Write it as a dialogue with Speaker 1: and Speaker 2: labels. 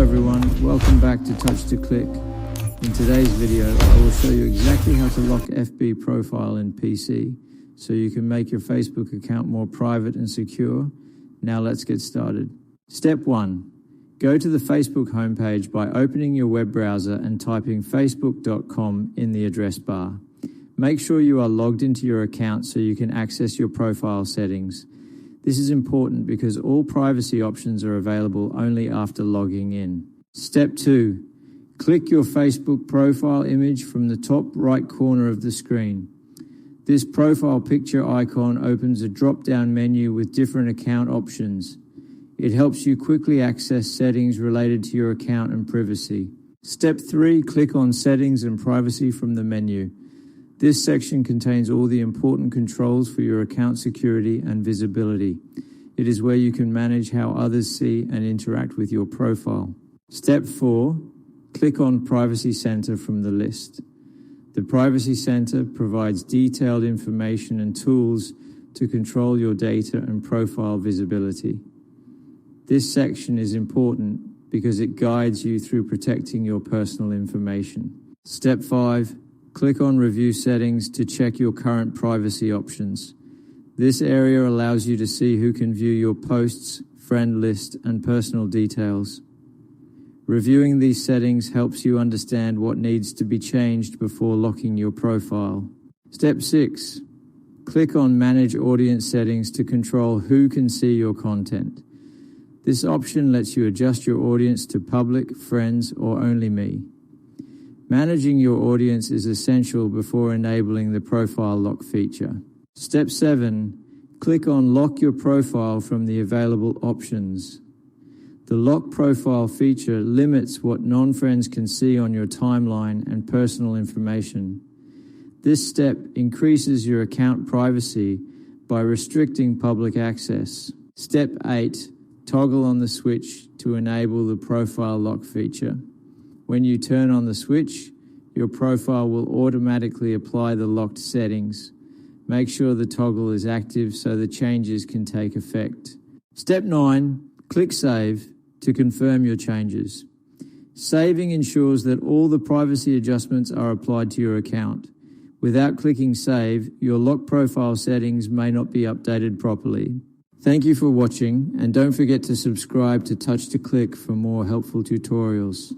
Speaker 1: everyone, welcome back to Touch to Click. In today's video, I will show you exactly how to lock FB profile in PC so you can make your Facebook account more private and secure. Now let's get started. Step 1. Go to the Facebook homepage by opening your web browser and typing facebook.com in the address bar. Make sure you are logged into your account so you can access your profile settings. This is important because all privacy options are available only after logging in. Step 2. Click your Facebook profile image from the top right corner of the screen. This profile picture icon opens a drop-down menu with different account options. It helps you quickly access settings related to your account and privacy. Step 3. Click on Settings and Privacy from the menu. This section contains all the important controls for your account security and visibility. It is where you can manage how others see and interact with your profile. Step 4. Click on Privacy Center from the list. The Privacy Center provides detailed information and tools to control your data and profile visibility. This section is important because it guides you through protecting your personal information. Step 5. Click on Review Settings to check your current privacy options. This area allows you to see who can view your posts, friend list, and personal details. Reviewing these settings helps you understand what needs to be changed before locking your profile. Step 6. Click on Manage Audience Settings to control who can see your content. This option lets you adjust your audience to public, friends, or only me. Managing your audience is essential before enabling the profile lock feature. Step 7. Click on Lock Your Profile from the available options. The Lock Profile feature limits what non-friends can see on your timeline and personal information. This step increases your account privacy by restricting public access. Step 8. Toggle on the switch to enable the profile lock feature. When you turn on the switch, your profile will automatically apply the locked settings. Make sure the toggle is active so the changes can take effect. Step 9. Click Save to confirm your changes. Saving ensures that all the privacy adjustments are applied to your account. Without clicking Save, your lock profile settings may not be updated properly. Thank you for watching, and don't forget to subscribe to Touch to Click for more helpful tutorials.